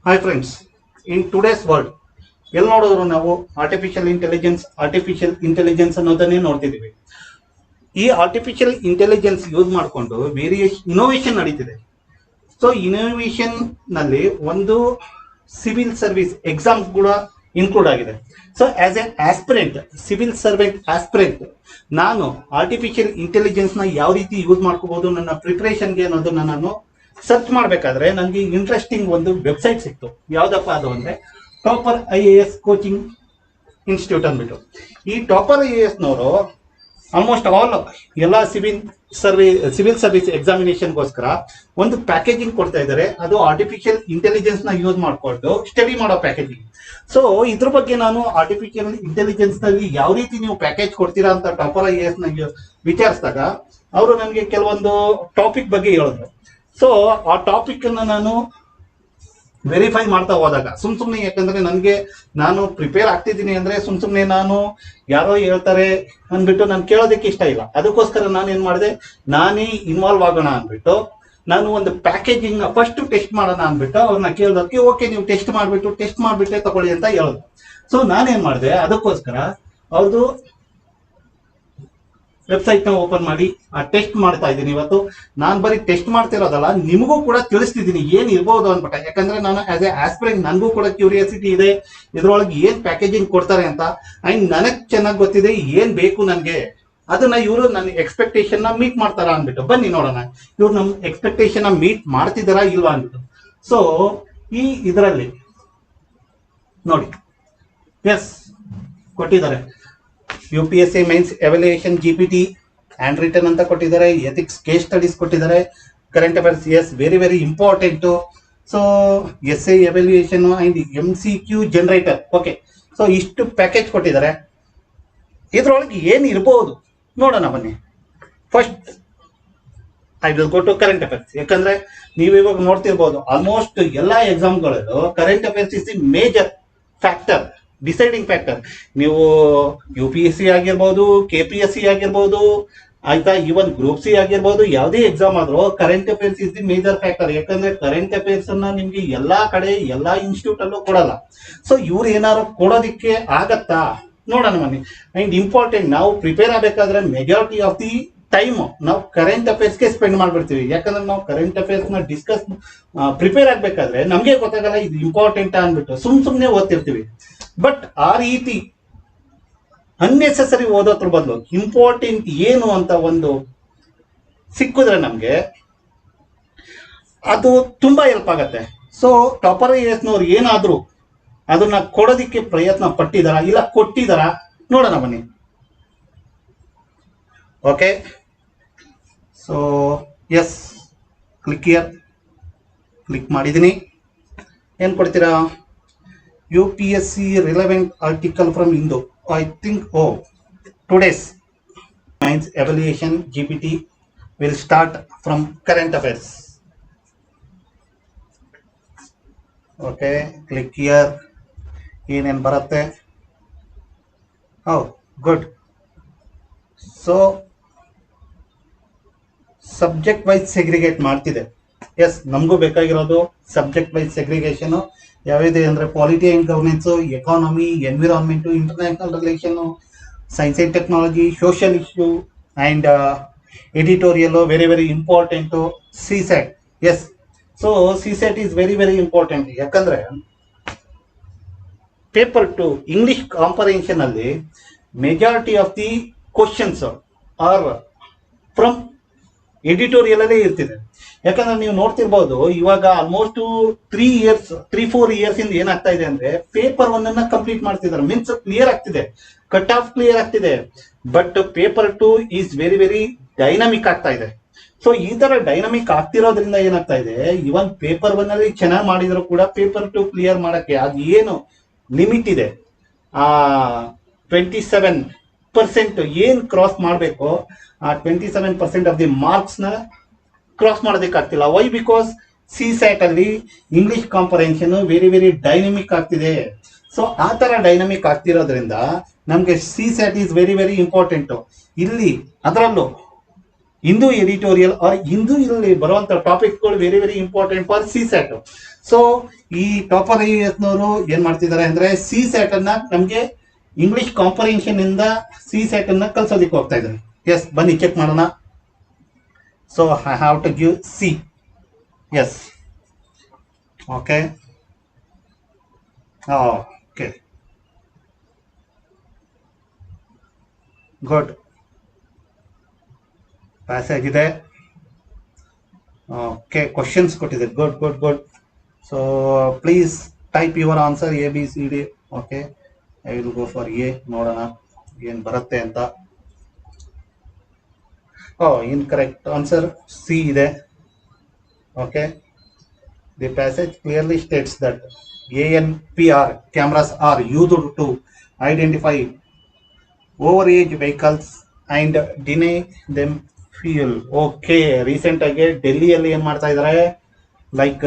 Hi friends, in today's world ಎಲ್ಲಿ ನೋಡಿದ್ರು ನಾವು ಆರ್ಟಿಫಿಷಿಯಲ್ ಇಂಟೆಲಿಜೆನ್ಸ್ ಅನ್ನೋದನ್ನೇ ನೋಡ್ತಿದ್ದೀವಿ. ಈ ಆರ್ಟಿಫಿಷಿಯಲ್ ಇಂಟೆಲಿಜೆನ್ಸ್ ಯೂಸ್ ಮಾಡಿಕೊಂಡು ವೇರಿಯಸ್ ಇನೋವೇಷನ್ ನಡೀತಿದೆ. ಸೊ ಇನೋವೇಷನ್ ನಲ್ಲಿ ಒಂದು ಸಿವಿಲ್ ಸರ್ವಿಸ್ ಎಕ್ಸಾಮ್ಸ್ ಕೂಡ ಇನ್ಕ್ಲೂಡ್ ಆಗಿದೆ. So as A aspirant, civil servant aspirant, ನಾನು ಆರ್ಟಿಫಿಷಿಯಲ್ ಇಂಟೆಲಿಜೆನ್ಸ್ ನ ಯಾವ ರೀತಿ ಯೂಸ್ ಮಾಡ್ಕೋಬಹುದು ನನ್ನ ಪ್ರಿಪರೇಷನ್ಗೆ ಅನ್ನೋದನ್ನ ನಾನು ಸರ್ಚ್ ಮಾಡಬೇಕಾದ್ರೆ ನನಗೆ ಇಂಟ್ರೆಸ್ಟಿಂಗ್ ಒಂದು ವೆಬ್ಸೈಟ್ ಸಿಕ್ತು. ಯಾವ್ದಪ್ಪ ಅದು ಅಂದ್ರೆ ಟಾಪರ್ IAS ಕೋಚಿಂಗ್ ಇನ್ಸ್ಟಿಟ್ಯೂಟ್ ಅಂದ್ಬಿಟ್ಟು. ಈ ಟಾಪರ್ IAS ನವರು ಆಲ್ಮೋಸ್ಟ್ ಆಲ್ ಎಲ್ಲ ಸಿವಿಲ್ ಸರ್ವಿಸ್ ಎಕ್ಸಾಮಿನೇಷನ್ಗೋಸ್ಕರ ಒಂದು ಪ್ಯಾಕೇಜಿಂಗ್ ಕೊಡ್ತಾ ಇದ್ದಾರೆ. ಅದು ಆರ್ಟಿಫಿಷಿಯಲ್ ಇಂಟೆಲಿಜೆನ್ಸ್ ನ ಯೂಸ್ ಮಾಡಿಕೊಂಡು ಸ್ಟಡಿ ಮಾಡೋ ಪ್ಯಾಕೇಜಿಂಗ್. ಸೊ ಇದ್ರ ಬಗ್ಗೆ ನಾನು ಆರ್ಟಿಫಿಷಿಯಲ್ ಇಂಟೆಲಿಜೆನ್ಸ್ ನಲ್ಲಿ ಯಾವ ರೀತಿ ನೀವು ಪ್ಯಾಕೇಜ್ ಕೊಡ್ತೀರಾ ಅಂತ ಟಾಪರ್ IAS ನ ವಿಚಾರಿಸಿದಾಗ ಅವರು ನನಗೆ ಕೆಲವೊಂದು ಟಾಪಿಕ್ ಬಗ್ಗೆ ಹೇಳಿದ್ರು. ಸೊ ಆ ಟಾಪಿಕ್ ಅನ್ನ ನಾನು ವೆರಿಫೈ ಮಾಡ್ತಾ ಹೋದಾಗ ಸುಮ್ನೆ ಯಾಕಂದ್ರೆ ನಾನು ಪ್ರಿಪೇರ್ ಆಗ್ತಿದ್ದೀನಿ ಅಂದ್ರೆ ಸುಮ್ನೆ ನಾನು ಯಾರೋ ಹೇಳ್ತಾರೆ ಅಂದ್ಬಿಟ್ಟು ನಾನು ಕೇಳೋದಕ್ಕೆ ಇಷ್ಟ ಇಲ್ಲ. ಅದಕ್ಕೋಸ್ಕರ ನಾನು ಏನ್ ಮಾಡಿದೆ, ನಾನೇ ಇನ್ವಾಲ್ವ್ ಆಗೋಣ ಅಂದ್ಬಿಟ್ಟು ನಾನು ಒಂದು ಪ್ಯಾಕೇಜಿಂಗ್ ಫಸ್ಟ್ ಟೆಸ್ಟ್ ಮಾಡೋಣ ಅಂದ್ಬಿಟ್ಟು ಅವ್ರನ್ನ ಕೇಳೋದಕ್ಕೆ ಓಕೆ ನೀವು ಟೆಸ್ಟ್ ಮಾಡ್ಬಿಟ್ಟೆ ತಗೊಳ್ಳಿ ಅಂತ ಹೇಳಿದ್ರು. ಸೊ ನಾನೇನ್ ಮಾಡಿದೆ, ಅದಕ್ಕೋಸ್ಕರ ಅವ್ರದ್ದು ವೆಬ್ಸೈಟ್ ನ ಓಪನ್ ಮಾಡಿ ಆ ಟೆಸ್ಟ್ ಮಾಡ್ತಾ ಇದ್ದೀನಿ. ಇವತ್ತು ನಾನು ಬರೀ ಟೆಸ್ಟ್ ಮಾಡ್ತಿರೋದಲ್ಲ, ನಿಮಗೂ ಕೂಡ ತಿಳಿಸ್ತಿದ್ದೀನಿ ಏನ್ ಇರ್ಬೋದು ಅನ್ಬಿಟ್ಟು. ಯಾಕಂದ್ರೆ ನಾನು ಆಸ್ ಎ ಆಸ್ಪಿರೆಂಟ್ ನನಗೂ ಕೂಡ ಕ್ಯೂರಿಯಾಸಿಟಿ ಇದೆ ಇದ್ರೊಳಗೆ ಏನ್ ಪ್ಯಾಕೇಜಿಂಗ್ ಕೊಡ್ತಾರೆ ಅಂತ. ಅಂಡ್ ನನಗ್ ಚೆನ್ನಾಗಿ ಗೊತ್ತಿದೆ ಏನ್ ಬೇಕು ನನ್ಗೆ, ಅದನ್ನ ಇವರು ನನ್ನ ಎಕ್ಸ್ಪೆಕ್ಟೇಷನ್ ನ ಮೀಟ್ ಮಾಡ್ತಾರ ಅನ್ಬಿಟ್ಟು. ಬನ್ನಿ ನೋಡೋಣ ಇವ್ರು ನಮ್ ಎಕ್ಸ್ಪೆಕ್ಟೇಷನ್ ನ ಮೀಟ್ ಮಾಡ್ತಿದಾರಾ ಇಲ್ವಾ ಅನ್ಬಿಟ್ಟು. ಸೊ ಈ ಇದರಲ್ಲಿ ನೋಡಿ, ಎಸ್ ಕೊಟ್ಟಿದ್ದಾರೆ. UPSC mains evaluation GPT hand written ಅಂತ ಕೊಟ್ಟಿದ್ದಾರೆ. ಎಥಿಕ್ಸ್ ಕೇಸ್ ಸ್ಟಡೀಸ್ ಕೊಟ್ಟಿದ್ದಾರೆ. Current affairs, yes very very important. So essay evaluation and MCQ generator. Okay, so ಇಷ್ಟು ಪ್ಯಾಕೇಜ್ ಕೊಟ್ಟಿದ್ದಾರೆ. ಇದ್ರೊಳಗೆ ಏನ್ ಇರಬಹುದು ನೋಡೋಣ ಬನ್ನಿ. First I will go to current affairs. ಯಾಕಂದ್ರೆ ನೀವು ಇವಾಗ ನೋಡ್ತಿರ್ಬೋದು ಆಲ್ಮೋಸ್ಟ್ ಎಲ್ಲಾ ಎಕ್ಸಾಮ್ಗಳಲ್ಲೂ current affairs is the major factor, deciding factor. ನೀವು UPSC ಆಗಿರ್ಬೋದು, KPSC ಆಗಿರ್ಬೋದು, ಆಯ್ತಾ, ಇವನ್ ಗ್ರೂಪ್ C ಆಗಿರ್ಬೋದು, ಯಾವುದೇ ಎಕ್ಸಾಮ್ ಆದ್ರೂ current affairs is the major factor. ಯಾಕಂದ್ರೆ ಕರೆಂಟ್ ಅಫೇರ್ಸ್ ಅನ್ನ ನಿಮ್ಗೆ ಎಲ್ಲಾ ಕಡೆ ಎಲ್ಲಾ ಇನ್ಸ್ಟಿಟ್ಯೂಟ್ ಅಲ್ಲೂ ಕೊಡಲ್ಲ. ಸೊ ಇವ್ರು ಏನಾದ್ರು ಕೊಡೋದಿಕ್ಕೆ ಆಗತ್ತಾ ನೋಡೋಣ ಬನ್ನಿ. ಅಂಡ್ ಇಂಪಾರ್ಟೆಂಟ್, ನಾವು ಪ್ರಿಪೇರ್ ಆಗಬೇಕಾದ್ರೆ ಮೆಜಾರಿಟಿ ಆಫ್ ದಿ ಟೈಮ್ ನಾವು ಕರೆಂಟ್ ಅಫೇರ್ಸ್ಗೆ ಸ್ಪೆಂಡ್ ಮಾಡ್ಬಿಡ್ತೀವಿ. ಯಾಕಂದ್ರೆ ನಾವು ಕರೆಂಟ್ ಅಫೇರ್ಸ್ ನ ಪ್ರಿಪೇರ್ ಆಗ್ಬೇಕಾದ್ರೆ ನಮ್ಗೆ ಗೊತ್ತಾಗಲ್ಲ ಇದು ಇಂಪಾರ್ಟೆಂಟ್ ಅನ್ಬಿಟ್ಟು ಸುಮ್ನೆ ಓದ್ತಿರ್ತೀವಿ. ಬಟ್ ಆ ರೀತಿ ಅನ್ನೆಸೆಸರಿ ಓದೋದ್ರ ಬದಲು ಇಂಪಾರ್ಟೆಂಟ್ ಏನು ಅಂತ ಒಂದು ಸಿಕ್ಕಿದ್ರೆ ನಮ್ಗೆ ಅದು ತುಂಬಾ ಹೆಲ್ಪ್ ಆಗತ್ತೆ. ಸೊ ಟಾಪರ್ IAS ನವ್ರು ಏನಾದ್ರು ಅದನ್ನ ಕೊಡೋದಿಕ್ಕೆ ಪ್ರಯತ್ನ ಪಟ್ಟಿದಾರ ಇಲ್ಲ ಕೊಟ್ಟಿದಾರ ನೋಡೋಣ ಬನ್ನಿ. ಓಕೆ, ಸೊ ಎಸ್ ಕ್ಲಿಕ್ ಮಾಡಿದೀನಿ. ಏನ್ ಕೊಡ್ತೀರಾ? UPSC relevant article from Indo. I think today's science evaluation GPT will start from current affairs. Okay, click here. ಏನೇನ್ ಬರುತ್ತೆ? Good. So subject wise segregate ಮಾಡ್ತಿದೆ. ಎಸ್, ನಮಗೂ ಬೇಕಾಗಿರೋದು ಸಬ್ಜೆಕ್ಟ್ ವೈಸ್ ಸೆಗ್ರಿಗೇಷನ್ ಯಾವಿದೆ ಅಂದ್ರೆ polity and governance, economy, environment, international relation, science and technology, social issue and editorial. Very very important. CSAT. Yes, so CSAT is very very important. ಯಾಕಂದ್ರೆ paper 2 English comprehension ಅಲ್ಲಿ majority of the questions are from editorial ಅಲ್ಲೇ ಇರ್ತಿದೆ. ಯಾಕಂದ್ರೆ ನೀವು ನೋಡ್ತಿರ್ಬೋದು ಇವಾಗ almost 3-4 years ಇಂದ ಏನಾಗ್ತಾ ಇದೆ ಅಂದ್ರೆ ಪೇಪರ್ 1 ಅನ್ನ ಕಂಪ್ಲೀಟ್ ಮಾಡ್ತಿದ್ದಾರೆ. ಮೀನ್ಸ್ ಕ್ಲಿಯರ್ ಆಗ್ತಿದೆ, ಕಟ್ ಆಫ್ ಕ್ಲಿಯರ್ ಆಗ್ತಿದೆ. But paper 2 is very very dynamic ಆಗ್ತಾ ಇದೆ. ಸೊ ಈ ತರ ಡೈನಮಿಕ್ ಆಗ್ತಿರೋದ್ರಿಂದ ಏನಾಗ್ತಾ ಇದೆ, ಇವನ್ ಪೇಪರ್ 1 ಅಲ್ಲಿ ಚೆನ್ನಾಗಿ ಮಾಡಿದ್ರು ಕೂಡ ಪೇಪರ್ 2 ಕ್ಲಿಯರ್ ಮಾಡಕ್ಕೆ ಅದು ಏನು ಲಿಮಿಟ್ ಇದೆ, ಆ 27% ಏನ್ ಕ್ರಾಸ್ ಮಾಡಬೇಕು, ಆ 27% ಆಫ್ ದಿ ಮಾರ್ಕ್ಸ್ ನ ಕ್ರಾಸ್ ಮಾಡೋದಕ್ಕಾಗ್ತಿಲ್ಲ. ವೈ? ಬಿಕಾಸ್ CSAT ಅಲ್ಲಿ English comparison very very dynamic ಆಗ್ತಿದೆ. ಸೊ ಆ ತರ ಡೈನಮಿಕ್ ಆಗ್ತಿರೋದ್ರಿಂದ ನಮ್ಗೆ CSAT is very very important. ಇಲ್ಲಿ ಅದರಲ್ಲೂ ಹಿಂದೂ ಎಡಿಟೋರಿಯಲ್ ಆರ್ ಹಿಂದೂ ಇಲ್ಲಿ ಬರುವಂತ ಟಾಪಿಕ್ಗಳು very very important for CSAT. So ಈ ಟಾಪರ್ ಐಎಸ್ನವರು ಏನ್ ಮಾಡ್ತಿದ್ದಾರೆ ಅಂದ್ರೆ ಸಿ ಸ್ಯಾಟ್ ಅನ್ನ ನಮ್ಗೆ ಇಂಗ್ಲಿಷ್ ಕಾಂಪರೇಷನ್ ಇಂದ ಸಿ ಸ್ಯಾಟ್ ಅನ್ನ ಕಲ್ಸೋದಿಕ್ಕೆ ಹೋಗ್ತಾ ಇದ್ದಾರೆ. ಎಸ್, ಬನ್ನಿ ಚೆಕ್ ಮಾಡೋಣ. So I have to give C. Yes, okay, okay, good. Passage ಇದೆ. ಓಕೆ, ಕ್ವಶನ್ಸ್ ಕೊಟ್ಟಿದೆ. Good good good. So please type your answer A B C D. Okay, I will go for A. ನೋಡೋಣ ಏನ್ ಬರುತ್ತೆ ಅಂತ. Incorrect answer C ಇದೆ. Okay, the passage clearly states that ANPR cameras are used to identify overage vehicles and deny them fuel. Okay, recent ಆಗಿ ಡೆಲ್ಲಿಯಲ್ಲಿ ಏನ್ ಮಾಡ್ತಾ ಇದ್ದಾರೆ, like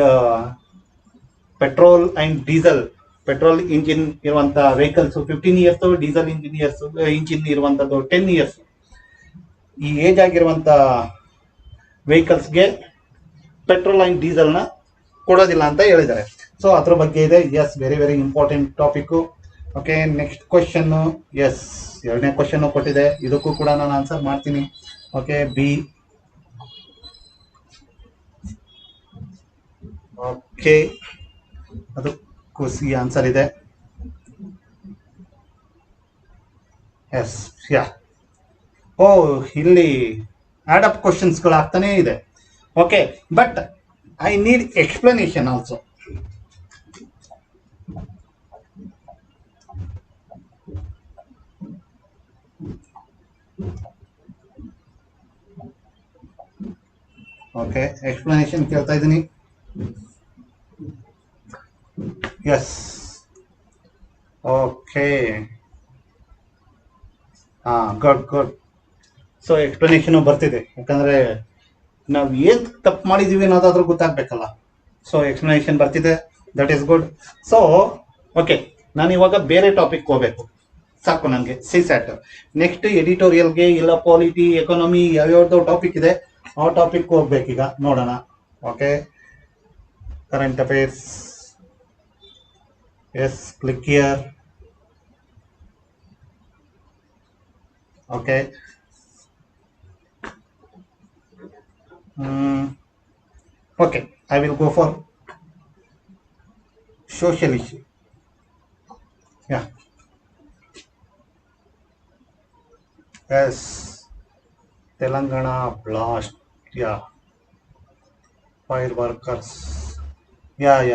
petrol and diesel, petrol engine ಇರುವಂತ ವೆಹಿಕಲ್ಸ್ 15 ಇಯರ್ಸ್, ಡೀಸೆಲ್ ಇಂಜಿನ್ ಇರುವಂತದ್ದು 10 years. ಈ age ಆಗಿರುವಂತ ವೆಹಿಕಲ್ಸ್ಗೆ petrol and diesel ನ ಕೊಡೋದಿಲ್ಲ ಅಂತ ಹೇಳಿದ್ದಾರೆ. ಸೊ ಅದ್ರ ಬಗ್ಗೆ ಇದೆ. Yes, very very important topic. Okay, next question. Yes, ಎರಡನೇ ಕ್ವಶನ್ ಕೊಟ್ಟಿದೆ. ಇದಕ್ಕೂ ಕೂಡ ನಾನು ಆನ್ಸರ್ ಮಾಡ್ತೀನಿ. Okay, B. ಓಕೆ, ಅದಕ್ಕೂ ಸಿ ಆನ್ಸರ್ ಇದೆ. Yes, yeah. ಇಲ್ಲಿ ಆಡ್ ಅಪ್ ಕ್ವಶನ್ಸ್ಗಳು ಆಗ್ತಾನೆ ಇದೆ. Okay, but I need explanation also. Okay, explanation ಕೇಳ್ತಾ ಇದ್ದೀನಿ. Yes, okay, good good. So explanation ಬರ್ತಿದೆ, ಯಾಕಂದ್ರೆ ನಾವು ಏನ್ ತಪ್ಪು ಮಾಡಿದೀವಿ ಅನ್ನೋದಾದ್ರೂ ಗೊತ್ತಾಗ್ಬೇಕಲ್ಲ. ಸೊ ಎಕ್ಸ್ಪ್ಲನೇಷನ್ ಬರ್ತಿದೆ, that is good. So okay, ನಾನು ಇವಾಗ ಬೇರೆ ಟಾಪಿಕ್ ಹೋಗ್ಬೇಕು. ಸಾಕು ನನಗೆ ಸಿ ಸ್ಯಾಟ್. ನೆಕ್ಸ್ಟ್ ಎಡಿಟೋರಿಯಲ್ಗೆ ಇಲ್ಲ ಪಾಲಿಟಿ, ಎಕಾನಮಿ, ಯಾವ್ಯಾವ್ದು ಟಾಪಿಕ್ ಇದೆ ಆ ಟಾಪಿಕ್ ಹೋಗ್ಬೇಕೀಗ. ನೋಡೋಣ. Okay, current affairs. Yes, click here. Okay, okay, I will go for social issue. Yeah. Yes, Telangana blast. Yeah, fire workers. Yes.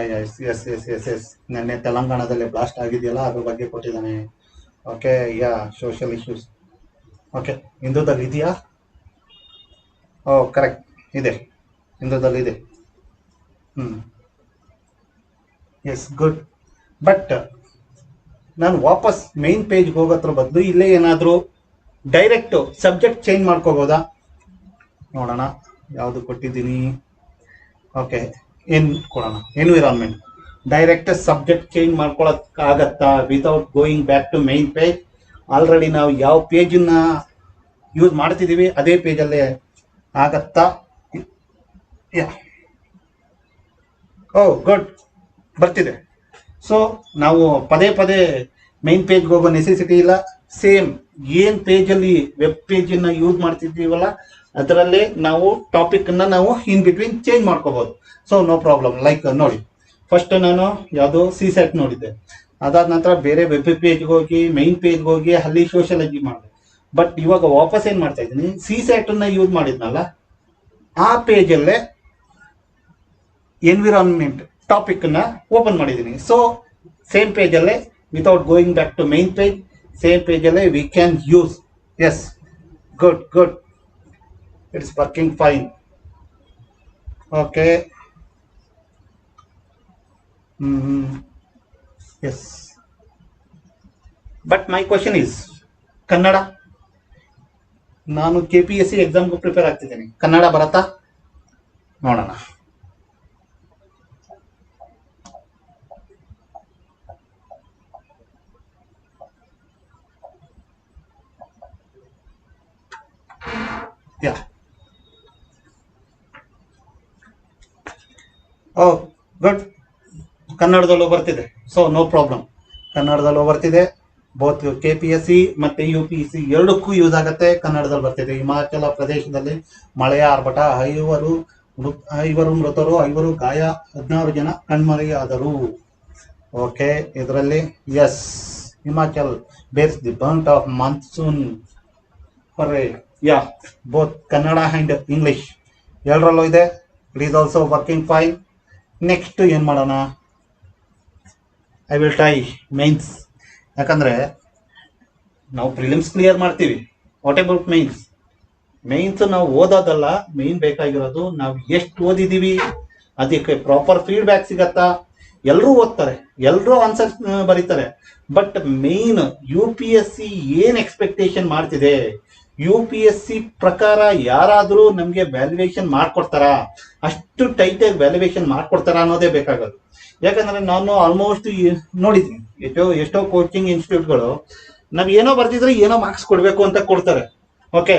ನೆನ್ನೆ ತೆಲಂಗಾಣದಲ್ಲಿ ಬ್ಲಾಸ್ಟ್ ಆಗಿದೆಯಲ್ಲ, ಅದ್ರ ಬಗ್ಗೆ ಕೊಟ್ಟಿದ್ದಾನೆ. ಓಕೆ, ಯಾ, ಸೋಷಿಯಲ್ ಇಶ್ಯೂಸ್. ಓಕೆ, ಹಿಂದೂದಲ್ಲಿ ಇದೆಯಾ? ಕರೆಕ್ಟ್ ಇದೆ, ಹಿಂದೂದಲ್ಲಿ ಇದೆ. S, good. ಬಟ್ ನಾನು ವಾಪಸ್ ಮೈನ್ ಪೇಜ್ಗೆ ಹೋಗೋದ್ರ ಬದಲು ಇಲ್ಲೇ ಏನಾದರೂ ಡೈರೆಕ್ಟ್ ಸಬ್ಜೆಕ್ಟ್ ಚೇಂಜ್ ಮಾಡ್ಕೋಬೋದಾ? ನೋಡೋಣ ಯಾವುದು ಕೊಟ್ಟಿದ್ದೀನಿ. ಓಕೆ, ಏನ್ ಕೊಡೋಣ? ಎನ್ವಿರಾನ್ಮೆಂಟ್. ಡೈರೆಕ್ಟ್ ಸಬ್ಜೆಕ್ಟ್ ಚೇಂಜ್ ಮಾಡ್ಕೊಳಕ್ ಆಗತ್ತಾ without going back to main page? Already ನಾವು ಯಾವ ಪೇಜನ್ನ ಯೂಸ್ ಮಾಡ್ತಿದ್ದೀವಿ ಅದೇ ಪೇಜಲ್ಲೇ ಆಗತ್ತಾ? ಗುಡ್, ಬರ್ತಿದೆ. ಸೊ ನಾವು ಪದೇ ಪದೇ ಮೈನ್ ಪೇಜ್ಗೆ ಹೋಗೋ ನೆಸೆಸಿಟಿ ಇಲ್ಲ. ಸೇಮ್ ಏನ್ ಪೇಜಲ್ಲಿ ವೆಬ್ ಪೇಜನ್ನ ಯೂಸ್ ಮಾಡ್ತಿದ್ದೀವಲ್ಲ ಅದರಲ್ಲೇ ನಾವು ಟಾಪಿಕ್ ಅನ್ನ ನಾವು ಇನ್ ಬಿಟ್ವೀನ್ ಚೇಂಜ್ ಮಾಡ್ಕೋಬಹುದು. So no problem. ಲೈಕ್ ನೋಡಿ, ಫಸ್ಟ್ ನಾನು ಯಾವುದು ಸಿ ಸೆಟ್ ನೋಡಿದ್ದೆ, ಅದಾದ ನಂತರ ಬೇರೆ ವೆಬ್ ಪೇಜ್ಗೆ ಹೋಗಿ ಮೈನ್ ಪೇಜ್ಗೆ ಹೋಗಿ ಅಲ್ಲಿ ಸೋಷಿಯಾಲಜಿ ಮಾಡಿದೆ. ಬಟ್ ಇವಾಗ ವಾಪಸ್ ಏನ್ ಮಾಡ್ತಾ ಇದ್ದೀನಿ, ಸಿ ಸೆಟ್ ಅನ್ನ ಯೂಸ್ ಮಾಡಿದ್ನಲ್ಲ ಆ ಪೇಜಲ್ಲೇ ಎನ್ವಿರಾನ್ಮೆಂಟ್ ಟಾಪಿಕ್ ಅನ್ನ ಓಪನ್ ಮಾಡಿದ್ದೀನಿ. ಸೊ ಸೇಮ್ ಪೇಜಲ್ಲೇ without going back to main page, same ಪೇಜಲ್ಲೇ we can use. Yes, good. It's working fine. Okay, yes. But my question is Kannada. ನಾನು KPSC ಎಕ್ಸಾಮ್ಗೂ ಪ್ರಿಪೇರ್ ಆಗ್ತಿದ್ದೀನಿ. ಕನ್ನಡ ಬರತ್ತಾ? ನೋಡೋಣ. Oh good. ಕನ್ನಡದಲ್ಲೂ ಬರ್ತಿದೆ, ಸೊ ನೋ ಪ್ರಾಬ್ಲಮ್. ಕನ್ನಡದಲ್ಲೂ ಬರ್ತಿದೆ. ಬೋತ್ KPSC ಮತ್ತೆ UPSC ಎರಡಕ್ಕೂ ಯೂಸ್ ಆಗುತ್ತೆ. ಕನ್ನಡದಲ್ಲಿ ಬರ್ತಿದೆ. ಹಿಮಾಚಲ ಪ್ರದೇಶದಲ್ಲಿ ಮಳೆಯ ಆರ್ಭಟ, ಐವರು ಮೃತರು, 5 ಗಾಯ, 16 ಜನ ಕಣ್ಮರೆಯಾದರು. ಓಕೆ, ಇದರಲ್ಲಿ yes, Himachal bears the brunt of monsoon parade. Yeah, both Kannada and English ಎರಡರಲ್ಲೂ ಇದೆ. It is also working fine. Next ಏನು ಮಾಡೋಣ? I will try mains. ಯಾಕಂದರೆ ನಾವು ಪ್ರಿಲಿಮ್ಸ್ ಕ್ಲಿಯರ್ ಮಾಡ್ತೀವಿ. What about mains? ಮೈನ್ಸ್ ನಾವು ಓದೋದಲ್ಲ, ಮೇನ್ ಬೇಕಾಗಿರೋದು ನಾವು ಎಷ್ಟು ಓದಿದ್ದೀವಿ, ಅದಕ್ಕೆ ಪ್ರಾಪರ್ ಫೀಡ್ಬ್ಯಾಕ್ ಸಿಗತ್ತಾ. ಎಲ್ಲರೂ ಓದ್ತಾರೆ, ಎಲ್ಲರೂ ಆನ್ಸರ್ಸ್ ಬರೀತಾರೆ, ಬಟ್ ಮೇನ್ UPSC ಏನು ಎಕ್ಸ್ಪೆಕ್ಟೇಷನ್ ಮಾಡ್ತಿದೆ, UPSC ಪ್ರಕಾರ ಯಾರಾದರೂ ನಮಗೆ ವ್ಯಾಲ್ಯೂಯೇಷನ್ ಮಾಡ್ಕೊಡ್ತಾರಾ, ಅಷ್ಟು ಟೈಟಾಗಿ ವ್ಯಾಲ್ಯೂಯೇಷನ್ ಮಾಡ್ಕೊಡ್ತಾರಾ ಅನ್ನೋದೇ ಬೇಕಾಗೋದು. ಯಾಕಂದರೆ ನಾನು ಆಲ್ಮೋಸ್ಟ್ ನೋಡಿದ್ದೀನಿ, ಎಷ್ಟೋ ಕೋಚಿಂಗ್ ಇನ್ಸ್ಟಿಟ್ಯೂಟ್ಗಳು ನಾವು ಏನೋ ಬರ್ತಿದ್ರೆ ಏನೋ ಮಾರ್ಕ್ಸ್ ಕೊಡಬೇಕು ಅಂತ ಕೊಡ್ತಾರೆ. ಓಕೆ,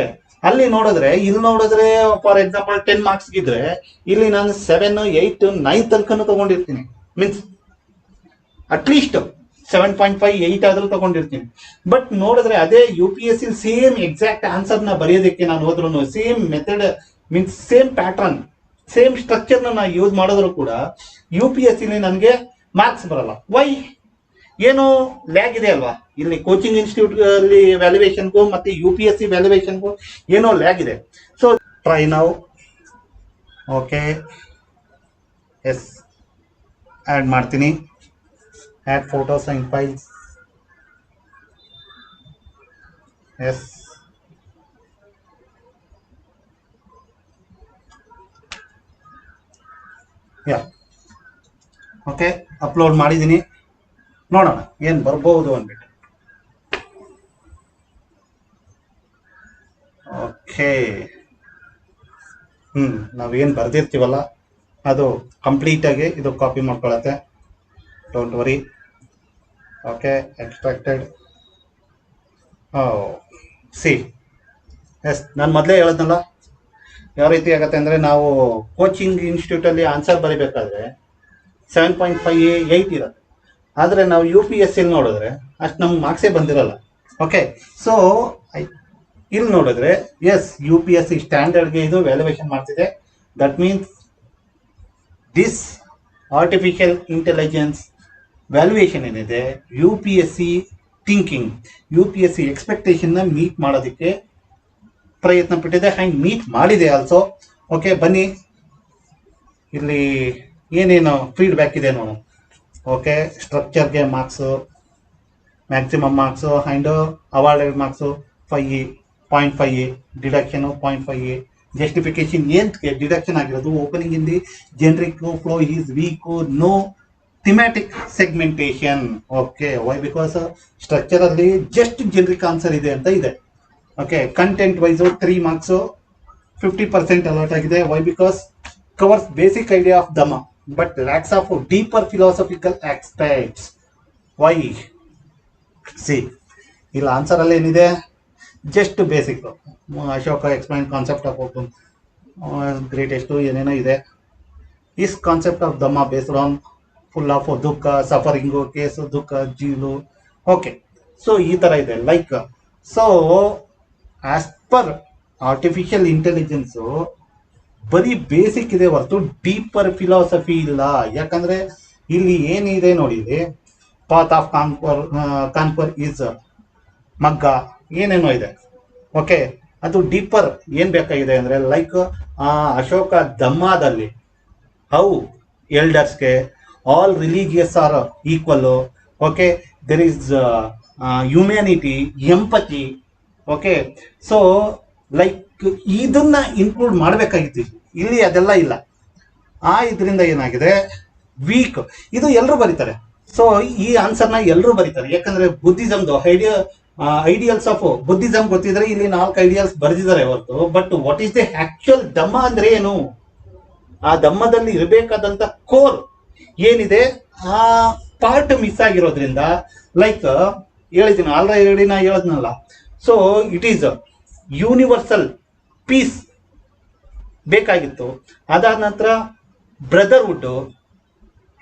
ಅಲ್ಲಿ ನೋಡಿದ್ರೆ, ಇಲ್ಲಿ ನೋಡಿದ್ರೆ ಫಾರ್ ಎಕ್ಸಾಂಪಲ್ 10 ಮಾರ್ಕ್ಸ್ ಇದ್ರೆ ಇಲ್ಲಿ ನಾನು 7, 8, 9 ತನಕನೂ ತಗೊಂಡಿರ್ತೀನಿ. ಮೀನ್ಸ್ ಅಟ್ಲೀಸ್ಟ್ 7.5, 8 ಆದ್ರೂ ತಗೊಂಡಿರ್ತೀನಿ. ಬಟ್ ನೋಡಿದ್ರೆ ಅದೇ UPSC ಸೇಮ್ ಎಕ್ಸಾಕ್ಟ್ ಆನ್ಸರ್ನ ಬರೆಯೋದಕ್ಕೆ ನಾನು ಹೋದ್ರೂ, same method means same pattern, same ಸ್ಟ್ರಕ್ಚರ್ನ ನಾನು ಯೂಸ್ ಮಾಡಿದ್ರು ಕೂಡ UPSCಲಿ ನನಗೆ ಮಾರ್ಕ್ಸ್ ಬರಲ್ಲ. ವೈ? ಏನೋ ಲ್ಯಾಗ್ ಇದೆ ಅಲ್ವಾ? ಇಲ್ಲಿ ಕೋಚಿಂಗ್ ಇನ್ಸ್ಟಿಟ್ಯೂಟ್ ಅಲ್ಲಿ ವ್ಯಾಲ್ಯೂಯೇಷನ್ಗೂ ಮತ್ತೆ UPSC ವ್ಯಾಲ್ಯೂಯೇಷನ್ಗೂ ಏನೋ ಲ್ಯಾಗ್ ಇದೆ. ಸೊ ಟ್ರೈ ನಾವು. ಓಕೆ, ಎಸ್, ಆ್ಯಡ್ ಮಾಡ್ತೀನಿ. Add photos and files. Yes, yeah, okay, upload ಮಾಡಿದ್ದೀನಿ. ನೋಡೋಣ ಏನು ಬರ್ಬೋದು ಅಂದ್ಬಿಟ್ಟು. ಓಕೆ, ನಾವೇನು ಬರ್ದಿರ್ತೀವಲ್ಲ ಅದು ಕಂಪ್ಲೀಟಾಗಿ ಇದು ಕಾಪಿ ಮಾಡ್ಕೊಳತ್ತೆ. Don't worry. Okay, extracted. See, yes, ನಾನು ಮೊದಲೇ ಹೇಳದ್ನಲ್ಲ ಯಾವ ರೀತಿ ಆಗುತ್ತೆ ಅಂದರೆ, ನಾವು ಕೋಚಿಂಗ್ ಇನ್ಸ್ಟಿಟ್ಯೂಟಲ್ಲಿ ಆನ್ಸರ್ ಬರೀಬೇಕಾದ್ರೆ 7.5, 8 ಇರುತ್ತೆ. ಆದರೆ ನಾವು UPSC ನೋಡಿದ್ರೆ ಅಷ್ಟು ನಮ್ಗೆ ಮಾರ್ಕ್ಸೇ ಬಂದಿರಲ್ಲ. ಓಕೆ, ಸೊ ಇಲ್ಲಿ ನೋಡಿದ್ರೆ ಎಸ್, UPSC ಸ್ಟ್ಯಾಂಡರ್ಡ್ಗೆ ಇದು ವ್ಯಾಲ್ಯೂಯೇಷನ್ ಮಾಡ್ತಿದೆ. That means this artificial intelligence valuation ಏನಿದೆ, UPSC ಥಿಂಕಿಂಗ್, UPSC ಎಕ್ಸ್ಪೆಕ್ಟೇಷನ್ನ ಮೀಟ್ ಮಾಡೋದಕ್ಕೆ ಪ್ರಯತ್ನ ಪಟ್ಟಿದೆ ಆ್ಯಂಡ್ ಮೀಟ್ ಮಾಡಿದೆ ಆಲ್ಸೋ. ಓಕೆ, ಬನ್ನಿ ಇಲ್ಲಿ ಏನೇನು ಫೀಡ್ಬ್ಯಾಕ್ ಇದೆ ನೋಡು. ಓಕೆ, ಸ್ಟ್ರಕ್ಚರ್ಗೆ marks, maximum marks and awarded marks 5.5, deduction 0.5. Justification ಏನಕ್ಕೆ ಡಿಡಕ್ಷನ್ ಆಗಿರೋದು? Opening in the generic flow is weak, no thematic segmentation. Okay, why? Because ಸ್ಟ್ರಕ್ಚರಲ್ಲಿ ಜಸ್ಟ್ ಜನರಿಕ್ ಆನ್ಸರ್ ಇದೆ ಅಂತ ಇದೆ. Okay, content wise 3 marks 50% allot ಆಗಿದೆ. Why? Because covers basic idea of Dhamma but lacks of deeper philosophical aspects. Why? See, ಇಲ್ಲ ಆನ್ಸರಲ್ಲಿ ಏನಿದೆ, just basic. Ashoka explain concept of open greatest ಏನೇನೋ ಇದೆ. Is concept of Dhamma based on full of dukkha, suffering, case, ದುಃಖ, ಜೀಲು. Okay, so ಈ ಥರ ಇದೆ. Like, so as per artificial intelligence ಬರೀ ಬೇಸಿಕ್ ಇದೆ ಹೊರತು ಡೀಪರ್ ಫಿಲಾಸಫಿ ಇಲ್ಲ. ಯಾಕಂದರೆ ಇಲ್ಲಿ ಏನಿದೆ ನೋಡಿ, ಪಾತ್ ಆಫ್ ಕಾನ್ಕ್ವರ್ ಈಸ್ ಮಗ್ಗ, ಏನೇನೋ ಇದೆ. ಓಕೆ, ಅದು ಡೀಪರ್ ಏನು ಬೇಕಾಗಿದೆ ಅಂದರೆ, ಲೈಕ್ ಅಶೋಕ ಧಮ್ಮದಲ್ಲಿ ಹೌ ಎಲ್ಡರ್ಸ್ಗೆ all religious are equal. Okay, there is humanity, empathy. Okay, so like ಇದನ್ನ ಇನ್ಕ್ಲೂಡ್ ಮಾಡಬೇಕಾಗಿತ್ತು. ಇಲ್ಲಿ ಅದೆಲ್ಲ ಇಲ್ಲ. ಇದರಿಂದ ಏನಾಗಿದೆ, ವೀಕ್. ಇದು ಎಲ್ಲರೂ ಬರೀತಾರೆ. ಸೊ ಈ ಆನ್ಸರ್ನ ಎಲ್ಲರೂ ಬರೀತಾರೆ. ಯಾಕಂದ್ರೆ ಬುದ್ಧಿಸಮ್ದು ಐಡಿಯಲ್ಸ್ ಆಫ್ ಬುದ್ಧಿಸಮ್ ಗೊತ್ತಿದ್ರೆ ಇಲ್ಲಿ 4 ಐಡಿಯಲ್ಸ್ ಬರೆದಿದ್ದಾರೆ ಹೊರತು. But what is the actual Dhamma ಅಂದ್ರೆ ಏನು, ಆ ಧಮ್ಮದಲ್ಲಿ ಇರಬೇಕಾದಂತ ಕೋರ್ ಏನಿದೆ, ಆ ಪಾರ್ಟ್ ಮಿಸ್ ಆಗಿರೋದ್ರಿಂದ, ಲೈಕ್ ಹೇಳಿದ್ದೀನಿ ಆಲ್ರೆಡಿ ನಾ ಹೇಳದ್ನಲ್ಲ. So it is universal peace ಬೇಕಾಗಿತ್ತು. ಅದಾದ ನಂತರ ಬ್ರದರ್ಹುಡ್,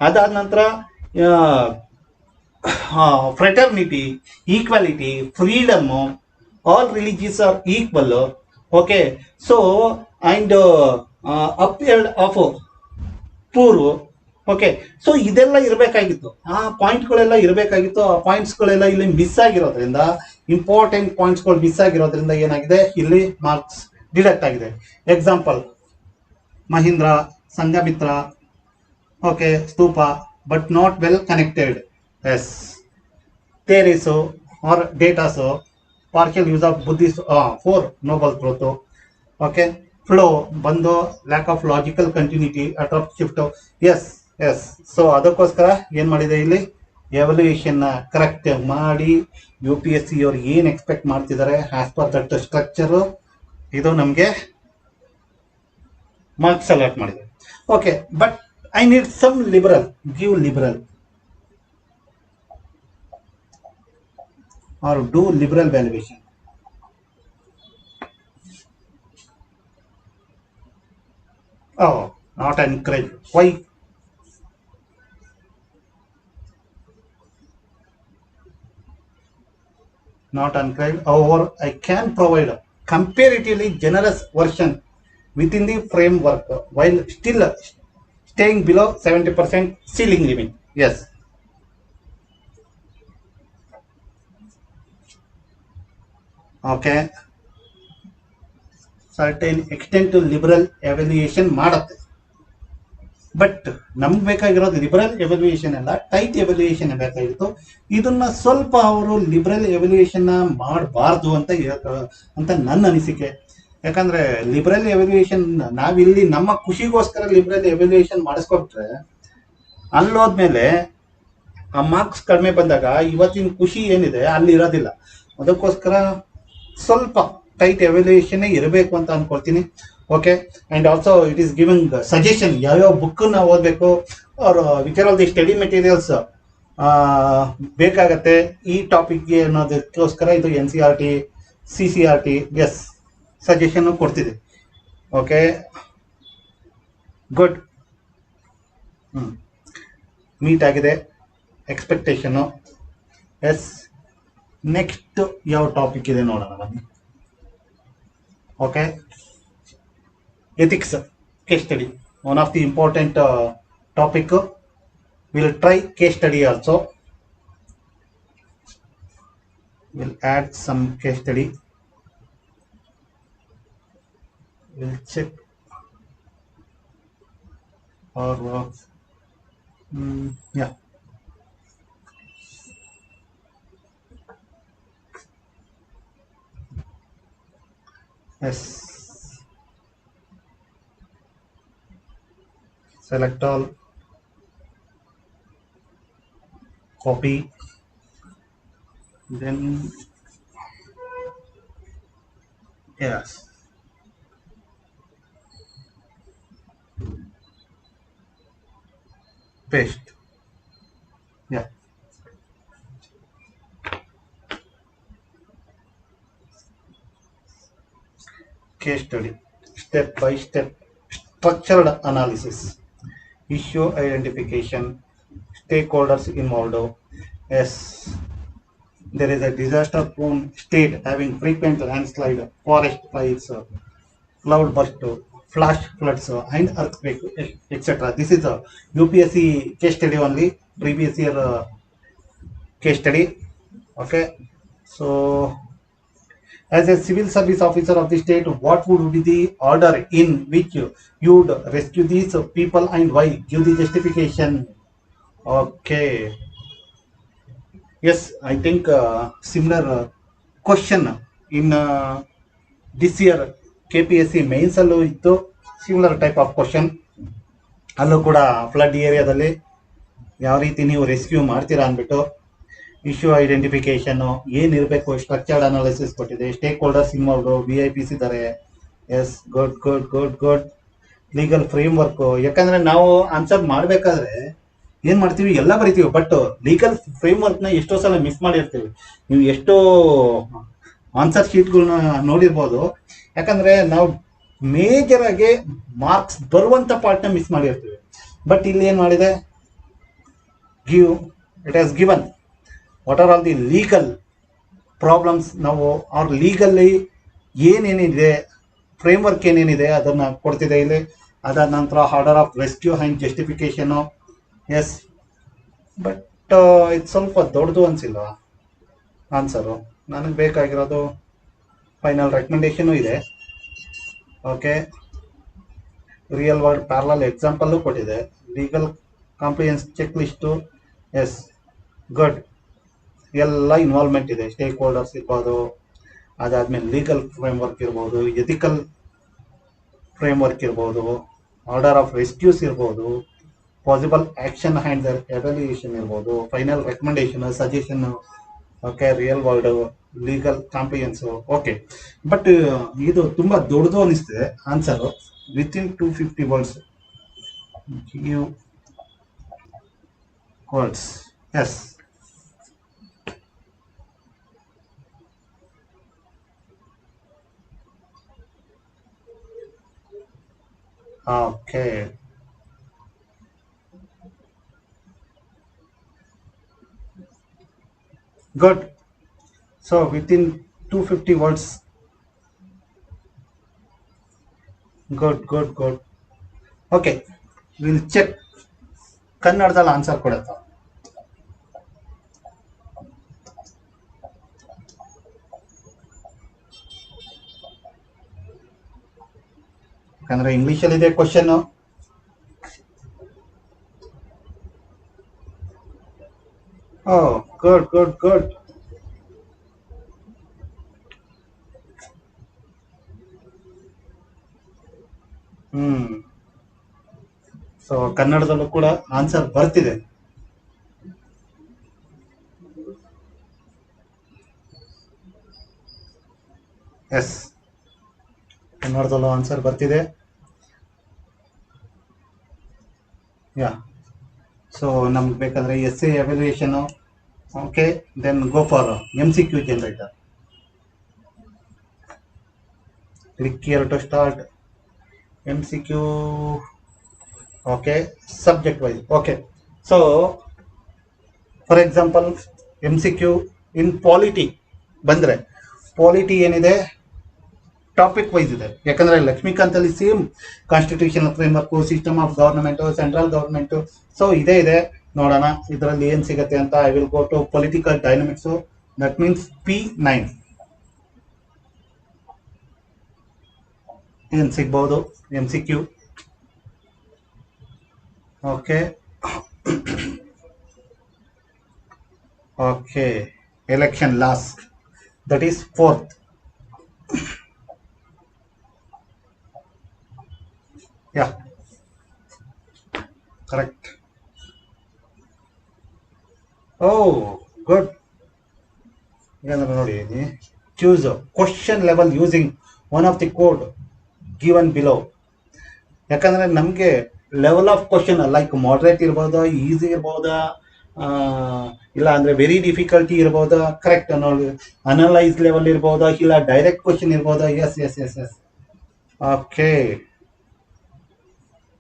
ಅದಾದ ನಂತರ fraternity, equality, freedom, all religious are equal. Okay, so and appeared of poor. Okay, so ಇದೆಲ್ಲ ಇರಬೇಕಾಗಿತ್ತು, ಆ ಪಾಯಿಂಟ್ಗಳೆಲ್ಲ ಇರಬೇಕಾಗಿತ್ತು. ಆ ಪಾಯಿಂಟ್ಸ್ಗಳೆಲ್ಲ ಇಲ್ಲಿ ಮಿಸ್ ಆಗಿರೋದ್ರಿಂದ, ಇಂಪಾರ್ಟೆಂಟ್ ಪಾಯಿಂಟ್ಸ್ಗಳು ಮಿಸ್ ಆಗಿರೋದ್ರಿಂದ ಏನಾಗಿದೆ, ಇಲ್ಲಿ ಮಾರ್ಕ್ಸ್ ಡಿಡಕ್ಟ್ ಆಗಿದೆ. Example, Mahindra, Sanghamitra, okay, stupa, but not well connected. Yes. Theories or datas, partial use of Buddhism, 4 noble truth. Okay, flow ಬಂದು lack of logical continuity, abrupt shift. Yes yes. So ಅದಕ್ಕೋಸ್ಕರ ಏನು ಮಾಡಿದೆ, ಇಲ್ಲಿ evaluation correct ಮಾಡಿ UPSC ಅವ್ರು ಏನು expect ಮಾಡ್ತಿದ್ದಾರೆ as per that structure, ಇದು ನಮಗೆ ಮಾರ್ಕ್ಸ್ ಅಲಾಟ್ ಮಾಡಿದೆ. Okay, but I need some liberal, give liberal or do liberal valuation. Oh, not encourage. Why? Not encourage. Or I can provide a comparatively generous version within the framework while still staying below 70% ceiling limit. Yes. Okay, certain extent liberal evaluation ಮಾಡುತ್ತೆ. But ನಮ್ಗೆ ಬೇಕಾಗಿರೋದು liberal evaluation ಅಲ್ಲ, tight evaluation ಬೇಕಾಗಿತ್ತು. ಇದನ್ನ ಸ್ವಲ್ಪ ಅವರು liberal evaluation ಮಾಡಬಾರ್ದು ಅಂತ ನನ್ನ ಅನಿಸಿಕೆ. ಯಾಕಂದ್ರೆ ಲಿಬರಲ್ ಎವ್ಯಾಲ್ಯೂಯೇಷನ್ ನಾವಿಲ್ಲಿ ನಮ್ಮ ಖುಷಿಗೋಸ್ಕರ ಲಿಬರಲ್ ಎವ್ಯಾಲ್ಯೂಯೇಷನ್ ಮಾಡಿಸ್ಕೊಟ್ರೆ, ಅಲ್ಲೋದ್ಮೇಲೆ ಆ ಮಾರ್ಕ್ಸ್ ಕಡಿಮೆ ಬಂದಾಗ ಇವತ್ತಿನ ಖುಷಿ ಏನಿದೆ ಅಲ್ಲಿ ಇರೋದಿಲ್ಲ. ಅದಕ್ಕೋಸ್ಕರ ಸ್ವಲ್ಪ ಟೈಟ್ ಎವ್ಯಾಲ್ಯೂಯೇಷನ್ ಇರಬೇಕು ಅಂತ ಅನ್ಕೊಳ್ತೀನಿ. Okay, and also it is giving suggestion, ಯಾವ್ಯಾವ ಬುಕ್ಕನ್ನ ಓದಬೇಕು ಅವ್ರ which are all the study materials ಬೇಕಾಗತ್ತೆ ಈ ಟಾಪಿಕ್ಗೆ ಅನ್ನೋದಕ್ಕೋಸ್ಕರ ಇದು NCERT, CCERT ಎಸ್ ಸಜೆಷನ್ ಕೊಡ್ತಿದೆ. Okay, good. ಮೀಟ್ ಆಗಿದೆ ಎಕ್ಸ್ಪೆಕ್ಟೇಷನ್ನು. ಎಸ್, ನೆಕ್ಸ್ಟ್ ಯಾವ ಟಾಪಿಕ್ ಇದೆ ನೋಡೋಣ ಬನ್ನಿ. Okay, ethics case study, one of the important topic. Will try case study also. Will add some case study. Will check or yeah. Yes, select all, copy, then yes, paste. Yeah, case study, step by step structured analysis, issue identification, stakeholders involved. Yes, there is a disaster prone state having frequent landslide, forest fires, cloud burst, flash floods, and earthquake, etc. This is a UPSC case study only, previous year case study. Okay, so as a civil service officer of the state, what would be the order in which you would rescue these people and why? Give the justification. Okay. Yes, I think similar question in this year KPSC mains allu ittu, similar type of question. ಅಲ್ಲೂ ಕೂಡ flood ಏರಿಯಾದಲ್ಲಿ ಯಾವ ರೀತಿ ನೀವು rescue ಮಾಡ್ತೀರಾ ಅಂದ್ಬಿಟ್ಟು issue identification ಏನಿರಬೇಕು, structured analysis ಕೊಟ್ಟಿದೆ, ಸ್ಟೇಕ್ ಹೋಲ್ಡರ್ಸ್ ಇನ್ವಾಲ್ವ್ಡ್, VIPs ಇದ್ದಾರೆ. Yes, good good good good. Legal framework, ಯಾಕಂದ್ರೆ ನಾವು ಆನ್ಸರ್ ಮಾಡಬೇಕಾದ್ರೆ ಏನ್ ಮಾಡ್ತೀವಿ, ಎಲ್ಲ ಬರಿತೀವಿ, ಬಟ್ ಲೀಗಲ್ ಫ್ರೇಮ್ ವರ್ಕ್ನ ಎಷ್ಟೋ ಸಲ ಮಿಸ್ ಮಾಡಿರ್ತೀವಿ. ನೀವು ಎಷ್ಟೋ ಆನ್ಸರ್ ಶೀಟ್ಗಳನ್ನ ನೋಡಿರ್ಬೋದು. ಯಾಕಂದ್ರೆ ನಾವು ಮೇಜರ್ ಆಗಿ ಮಾರ್ಕ್ಸ್ ಬರುವಂತ ಪಾರ್ಟ್ನ ಮಿಸ್ ಮಾಡಿರ್ತೀವಿ. ಬಟ್ ಇಲ್ಲಿ ಏನು ಮಾಡಿದೆ, give it has given what are all the legal problems. ನಾವು ಅವ್ರ ಲೀಗಲ್ಲಿ ಏನೇನಿದೆ, ಫ್ರೇಮ್ವರ್ಕ್ ಏನೇನಿದೆ ಅದನ್ನು ಕೊಡ್ತಿದೆ ಇಲ್ಲಿ. ಅದಾದ ನಂತರ order of rescue and justification. Yes, but ಇದು ಸ್ವಲ್ಪ ದೊಡ್ಡದು ಅನಿಸಿಲ್ಲ ಆನ್ಸರು. ನನಗೆ ಬೇಕಾಗಿರೋದು ಫೈನಲ್ ರೆಕಮೆಂಡೇಶನು ಇದೆ. Okay, real world parallel example ಕೊಟ್ಟಿದೆ, legal comprehensive checklist. Yes, good. ಎಲ್ಲ ಇನ್ವಾಲ್ವ್ಮೆಂಟ್ ಇದೆ, ಸ್ಟೇಕ್ ಹೋಲ್ಡರ್ಸ್ ಇರ್ಬೋದು, ಅದಾದಮೇಲೆ ಲೀಗಲ್ ಫ್ರೇಮ್ವರ್ಕ್ ಇರ್ಬೋದು, ಎಥಿಕಲ್ ಫ್ರೇಮ್ವರ್ಕ್ ಇರ್ಬೋದು, ಆರ್ಡರ್ ಆಫ್ ರೆಸ್ಕ್ಯೂಸ್ ಇರ್ಬೋದು, possible action and their evaluation ಇರ್ಬೋದು, final recommendation, suggestion. Okay, real world, legal comprehensive. Okay, but ಇದು ತುಂಬ ದೊಡ್ಡದು ಅನಿಸ್ತದೆ answer. Within 250 words, give words. Yes, okay. Good. So within 250 words. Good. Okay, we'll check ಕನ್ನಡದಲ್ಲಿ answer ಕೊಡುತ್ತ. ಯಾಕಂದ್ರೆ ಇಂಗ್ಲಿಷಲ್ಲಿ ಇದೆ ಕ್ವಶನ್. ಓ, ಗುಡ್. ಸೊ ಕನ್ನಡದಲ್ಲೂ ಕೂಡ ಆನ್ಸರ್ ಬರ್ತಿದೆ. ಎಸ್, ಕನ್ನಡದಲ್ಲೂ ಆನ್ಸರ್ ಬರ್ತಿದೆ. ಯಾ, ಸೊ ನಮ್ಗೆ ಬೇಕಾದ್ರೆ yes a evaluation. Okay, then go for MCQ generator. Click here to start MCQ. Okay, subject wise. Okay, so for example MCQ in polity ಬಂದರೆ, polity ಏನಿದೆ topic wise ಇದೆ. ಯಾಕಂದರೆ ಲಕ್ಷ್ಮೀಕಾಂತ್ ಅಲ್ಲಿ same constitutional framework, system of government, central government. So ಇದೆ. ನೋಡೋಣ ಇದರಲ್ಲಿ ಏನು ಸಿಗುತ್ತೆ ಅಂತ. I will go to political dynamics, that means P9. ಏನು ಸಿಗ್ಬೋದು MCQ. Okay, election last, that is 4th. Yeah, correct. Oh, good. ಏನಂದ್ರೆ ನೋಡಿ, choose question level using one of the code given below. ಯಾಕಂದರೆ ನಮಗೆ level of question like moderate ಇರ್ಬೋದಾ, easy ಇರ್ಬೋದಾ, ಇಲ್ಲ ಅಂದರೆ very difficulty ಇರ್ಬೋದಾ, ಕರೆಕ್ಟ್ ನೋಡಿ, ಅನಲೈಸ್ ಲೆವೆಲ್ ಇರ್ಬೋದಾ, ಇಲ್ಲ ಡೈರೆಕ್ಟ್ ಕ್ವಶನ್ ಇರ್ಬೋದಾ. ಎಸ್. Okay,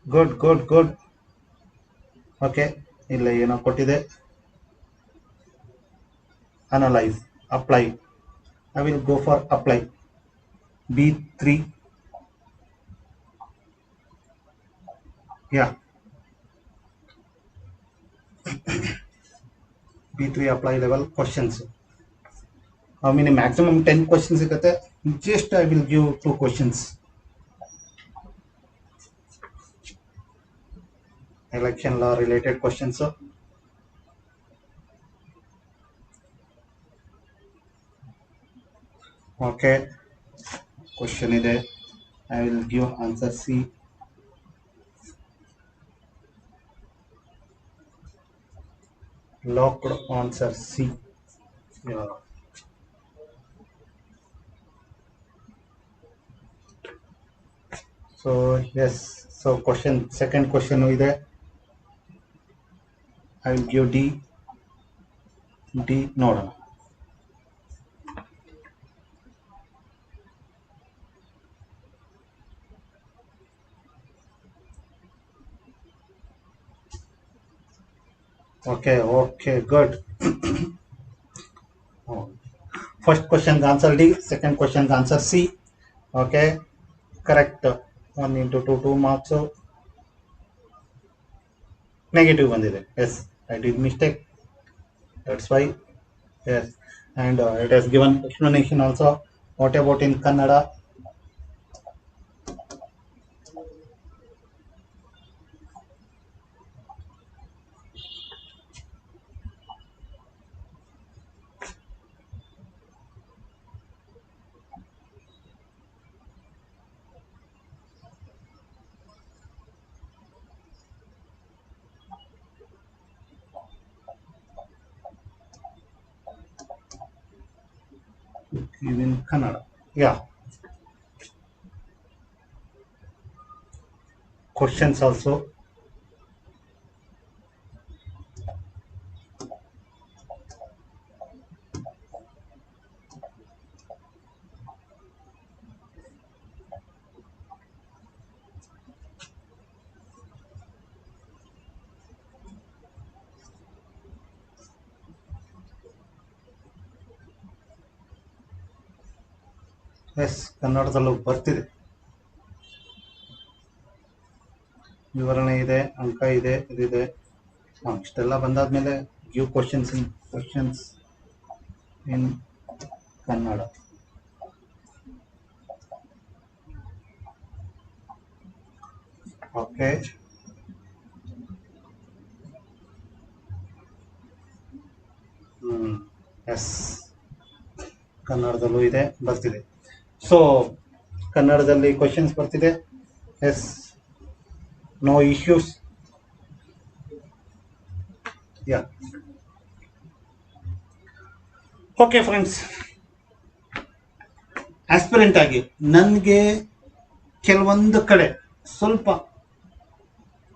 good. ಓಕೆ, ಇಲ್ಲ ಏನೋ ಕೊಟ್ಟಿದೆ, analyse, apply. I will go for apply. B3. Yeah, B3 apply level questions. how many maximum 10 questions ಸಿಗುತ್ತೆ. just I will give 2 questions. election law related questions. okay, question ಇದೆ, I will give answer C. locked answer C. yeah. So yes, so question, second question ಇದೆ, I will give D. ನೋಡೋಣ. Okay, okay, good. First question answer D, second question answer C. Okay, correct. 1 into 2, 2 marks. Negative ಬಂದಿದೆ. Yes, I did mistake. That's why. Yes, and it has given explanation also. What about in Kannada? In Kannada. Yeah. Questions also. Yes ಕನ್ನಡದಲ್ಲೂ ಬರ್ತಿದೆ, ವಿವರಣೆ ಇದೆ, ಅಂಕ ಇದೆ, ಇದಿದೆ. ಇಷ್ಟೆಲ್ಲ ಬಂದಾದ್ಮೇಲೆ give questions in Kannada. Okay, yes ಕನ್ನಡದಲ್ಲೂ ಇದೆ, ಬರ್ತಿದೆ. ಸೊ ಕನ್ನಡದಲ್ಲಿ ಕ್ವಶನ್ಸ್ ಬರ್ತಿದೆ. Yes, no issues. Yeah, okay friends, aspirant ಆಗಿ ನನಗೆ ಕೆಲವೊಂದು ಕಡೆ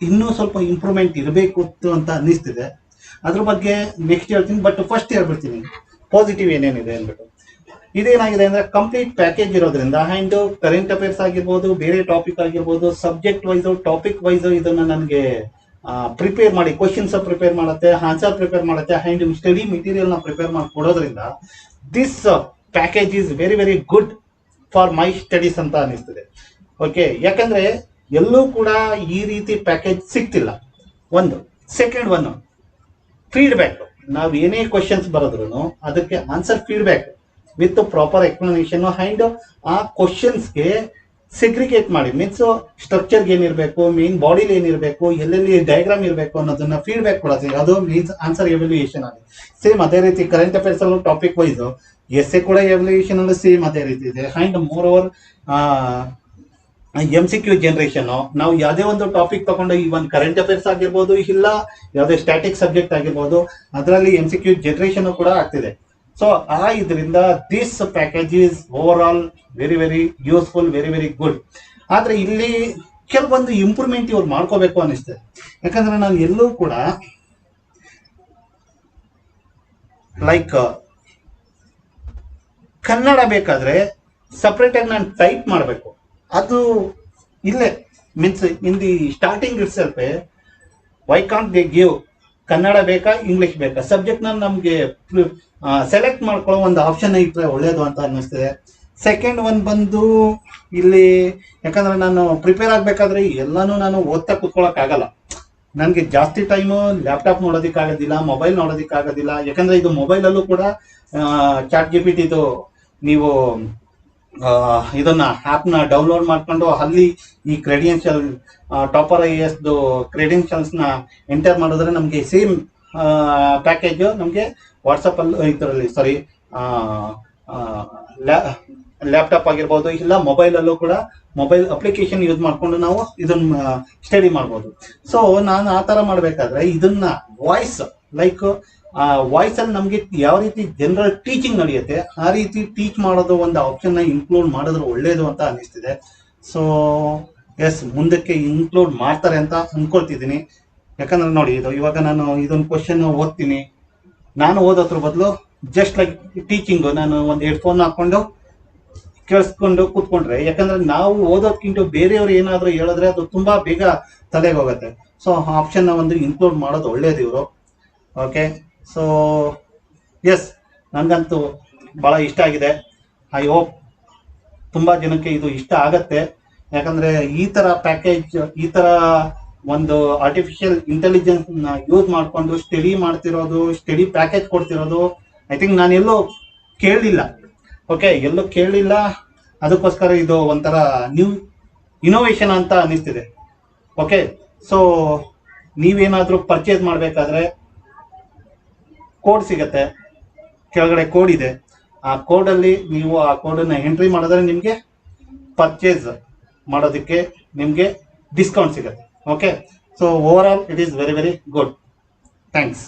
ಇನ್ನೂ ಸ್ವಲ್ಪ ಇಂಪ್ರೂವ್ಮೆಂಟ್ ಇರಬೇಕು ಅಂತ ಅನ್ನಿಸ್ತಿದೆ. ಅದ್ರ ಬಗ್ಗೆ ನೆಕ್ಸ್ಟ್ ಹೇಳ್ತೀನಿ. ಬಟ್ ಫಸ್ಟ್ ಹೇಳ್ಬಿಡ್ತೀನಿ ಪಾಸಿಟಿವ್ ಏನೇನಿದೆ ಅಂದ್ಬಿಟ್ಟು. ಇದೇನಾಗಿದೆ ಅಂದ್ರೆ ಕಂಪ್ಲೀಟ್ ಪ್ಯಾಕೇಜ್ ಇರೋದ್ರಿಂದ ಆ್ಯಂಡ್ ಕರೆಂಟ್ ಅಫೇರ್ಸ್ ಆಗಿರ್ಬೋದು, ಬೇರೆ ಟಾಪಿಕ್ ಆಗಿರ್ಬೋದು, ಸಬ್ಜೆಕ್ಟ್ ವೈಸು, ಟಾಪಿಕ್ ವೈಸು ಇದನ್ನ ನನಗೆ ಪ್ರಿಪೇರ್ ಮಾಡಿ, ಕ್ವಶನ್ಸ್ ಪ್ರಿಪೇರ್ ಮಾಡುತ್ತೆ, ಆನ್ಸರ್ ಪ್ರಿಪೇರ್ ಮಾಡುತ್ತೆ, ಆ್ಯಂಡ್ ಸ್ಟಡಿ ಮೆಟೀರಿಯಲ್ ನ ಪ್ರಿಪೇರ್ ಮಾಡಿ ಕೊಡೋದ್ರಿಂದ this package is very very good for my studies ಅಂತ ಅನಿಸ್ತದೆ. ಓಕೆ, ಯಾಕಂದ್ರೆ ಎಲ್ಲೂ ಕೂಡ ಈ ರೀತಿ ಪ್ಯಾಕೇಜ್ ಸಿಗ್ತಿಲ್ಲ. ಒಂದು. Second one, feedback. ನಾವು ಏನೇ ಕ್ವಶನ್ಸ್ ಬರೋದ್ರು ಅದಕ್ಕೆ answer feedback with proper explanation and ಆ ಕ್ವಶನ್ಸ್ಗೆ ಸೆಗ್ರಿಗೇಟ್ ಮಾಡಿ, ಮೀನ್ಸ್ ಸ್ಟ್ರಕ್ಚರ್ಗೆ ಏನಿರಬೇಕು, ಮೇನ್ ಬಾಡಿಲಿ ಏನಿರಬೇಕು, ಎಲ್ಲೆಲ್ಲಿ ಡಯಾಗ್ರಾಮ್ ಇರಬೇಕು ಅನ್ನೋದನ್ನ ಫೀಡ್ಬ್ಯಾಕ್ ಕೊಡೋದು, ಅದು ಮೀನ್ಸ್ ಆನ್ಸರ್ ಎವ್ಯಾಲ್ಯೂಯೇಷನ್ ಆಗಿ. ಸೇಮ್ ಅದೇ ರೀತಿ ಕರೆಂಟ್ ಅಫೇರ್ಸ್ ಅಲ್ಲೂ ಟಾಪಿಕ್ ವೈಸ್ ಎಸ್ಸೆ ಕೂಡ ಎವ್ಯಾಲ್ಯೂಯೇಷನ್ ಅಲ್ಲೂ ಸೇಮ್ ಅದೇ ರೀತಿ ಇದೆ. And more over MCQ generation, ನಾವು ಯಾವುದೇ ಒಂದು ಟಾಪಿಕ್ ತಗೊಂಡು ಇವನ್ ಕರೆಂಟ್ ಅಫೇರ್ಸ್ ಆಗಿರ್ಬೋದು, ಇಲ್ಲ ಯಾವುದೇ ಸ್ಟ್ಯಾಟಿಕ್ ಸಬ್ಜೆಕ್ಟ್ ಆಗಿರ್ಬೋದು, ಅದರಲ್ಲಿ MCQ ಜನರೇಷನ್ ಕೂಡ ಆಗ್ತಿದೆ. ಸೊ ಇದರಿಂದ this package is over all very very useful, very very good. ಆದ್ರೆ ಇಲ್ಲಿ ಕೆಲವೊಂದು ಇಂಪ್ರೂವ್ಮೆಂಟ್ ಇವ್ರು ಮಾಡ್ಕೋಬೇಕು ಅನಿಸ್ತದೆ. ಯಾಕಂದ್ರೆ ನಾನು ಎಲ್ಲೂ ಕೂಡ ಲೈಕ್ ಕನ್ನಡ ಬೇಕಾದ್ರೆ ಸಪ್ರೇಟ್ ಆಗಿ ನಾನು ಟೈಪ್ ಮಾಡಬೇಕು. ಅದು ಇಲ್ಲೇ means in the starting it self why can't they give Kannada ಬೇಕಾ ಇಂಗ್ಲಿಷ್ ಬೇಕಾ ಸಬ್ಜೆಕ್ಟ್ ನಮ್ಗೆ ಸೆಲೆಕ್ಟ್ ಮಾಡ್ಕೊಳ್ಳೋ ಒಂದು ಆಪ್ಷನ್ ಇಟ್ಟರೆ ಒಳ್ಳೇದು ಅಂತ ಅನ್ನಿಸ್ತದೆ. ಸೆಕೆಂಡ್ ಒನ್ ಬಂದು ಇಲ್ಲಿ, ಯಾಕಂದ್ರೆ ನಾನು ಪ್ರಿಪೇರ್ ಆಗ್ಬೇಕಾದ್ರೆ ಎಲ್ಲಾನು ನಾನು ಓದ್ತಾ ಕುತ್ಕೊಳಕ್ ಆಗಲ್ಲ. ನನಗೆ ಜಾಸ್ತಿ ಟೈಮು ಲ್ಯಾಪ್ಟಾಪ್ ನೋಡೋದಕ್ಕಾಗೋದಿಲ್ಲ, ಮೊಬೈಲ್ ನೋಡೋದಕ್ಕಾಗೋದಿಲ್ಲ. ಯಾಕಂದ್ರೆ ಇದು ಮೊಬೈಲಲ್ಲೂ ಕೂಡ ಚಾಟ್ GPT ಇದು ನೀವು ಇದನ್ನ ಆ್ಯಪ್ನ ಡೌನ್ಲೋಡ್ ಮಾಡ್ಕೊಂಡು ಅಲ್ಲಿ ಈ ಕ್ರೆಡೆನ್ಷಿಯಲ್ ಟಾಪರ್ IAS ಕ್ರೆಡೆನ್ಷಿಯಲ್ಸ್ನ ಎಂಟರ್ ಮಾಡಿದ್ರೆ ನಮಗೆ ಸೇಮ್ ಪ್ಯಾಕೇಜ್ ನಮಗೆ ವಾಟ್ಸಪ್ಪಲ್ಲಿ ಇದರಲ್ಲಿ ಲ್ಯಾಪ್ಟಾಪ್ ಆಗಿರ್ಬೋದು, ಇಲ್ಲ ಮೊಬೈಲಲ್ಲೂ ಕೂಡ ಮೊಬೈಲ್ ಅಪ್ಲಿಕೇಶನ್ ಯೂಸ್ ಮಾಡಿಕೊಂಡು ನಾವು ಇದನ್ನ ಸ್ಟಡಿ ಮಾಡ್ಬೋದು. ಸೊ ನಾನು ಆ ಥರ ಮಾಡಬೇಕಾದ್ರೆ ಇದನ್ನ ವಾಯ್ಸ್ ವಾಯ್ಸ್ ಅಲ್ಲಿ ನಮಗೆ ಯಾವ ರೀತಿ ಜನರಲ್ ಟೀಚಿಂಗ್ ನಡೆಯುತ್ತೆ ಆ ರೀತಿ ಟೀಚ್ ಮಾಡೋದು ಒಂದು ಆಪ್ಷನ್ ಇನ್ಕ್ಲೂಡ್ ಮಾಡಿದ್ರೆ ಒಳ್ಳೇದು ಅಂತ ಅನಿಸ್ತಿದೆ. ಸೊ ಎಸ್, ಮುಂದಕ್ಕೆ ಇನ್ಕ್ಲೂಡ್ ಮಾಡ್ತಾರೆ ಅಂತ ಅನ್ಕೊಳ್ತಿದ್ದೀನಿ. ಯಾಕಂದ್ರೆ ನೋಡಿ, ಇವಾಗ ನಾನು ಇದೊಂದು ಕ್ವಶನ್ ಓದ್ತೀನಿ, ನಾನು ಓದೋದ್ರ ಬದಲು ಜಸ್ಟ್ ಲೈಕ್ ಟೀಚಿಂಗ್ ನಾನು ಒಂದು ಹೆಡ್ಫೋನ್ ಹಾಕೊಂಡು ಕೇಳಿಸ್ಕೊಂಡು ಕೂತ್ಕೊಂಡ್ರೆ, ಯಾಕಂದ್ರೆ ನಾವು ಓದೋದ್ಕಿಂತ ಬೇರೆಯವ್ರು ಏನಾದ್ರು ಹೇಳಿದ್ರೆ ಅದು ತುಂಬಾ ಬೇಗ ತಲೆಗೆ ಹೋಗುತ್ತೆ. ಸೊ ಆಪ್ಷನ್ ಒಂದು ಇನ್ಕ್ಲೂಡ್ ಮಾಡೋದು ಒಳ್ಳೇದು ಇವರು. ಓಕೆ, ಸೊ ಎಸ್, ನನಗಂತೂ ಭಾಳ ಇಷ್ಟ ಆಗಿದೆ. ಐ ಹೋಪ್ ತುಂಬ ಜನಕ್ಕೆ ಇದು ಇಷ್ಟ ಆಗತ್ತೆ. ಯಾಕಂದರೆ ಈ ಥರ ಪ್ಯಾಕೇಜ್, ಈ ಥರ ಒಂದು ಆರ್ಟಿಫಿಷಿಯಲ್ ಇಂಟೆಲಿಜೆನ್ಸ್ನ ಯೂಸ್ ಮಾಡಿಕೊಂಡು ಸ್ಟಡಿ ಮಾಡ್ತಿರೋದು, ಸ್ಟಡಿ ಪ್ಯಾಕೇಜ್ ಕೊಡ್ತಿರೋದು, ಐ ಥಿಂಕ್ ನಾನು ಎಲ್ಲೂ ಕೇಳಲಿಲ್ಲ. ಓಕೆ, ಎಲ್ಲೂ ಕೇಳಲಿಲ್ಲ. ಅದಕ್ಕೋಸ್ಕರ ಇದು ಒಂಥರ ನ್ಯೂ ಇನೋವೇಷನ್ ಅಂತ ಅನ್ನಿಸ್ತಿದೆ. ಓಕೆ, ಸೊ ನೀವೇನಾದರೂ ಪರ್ಚೇಸ್ ಮಾಡಬೇಕಾದ್ರೆ ಕೋಡ್ ಸಿಗತ್ತೆ, ಕೆಳಗಡೆ ಕೋಡ್ ಇದೆ. ಆ ಕೋಡಲ್ಲಿ ನೀವು ಆ ಕೋಡನ್ನು ಎಂಟ್ರಿ ಮಾಡಿದ್ರೆ ನಿಮಗೆ ಪರ್ಚೇಸ್ ಮಾಡೋದಕ್ಕೆ ನಿಮಗೆ ಡಿಸ್ಕೌಂಟ್ ಸಿಗುತ್ತೆ. Okay, so over all it is very very good. Thanks.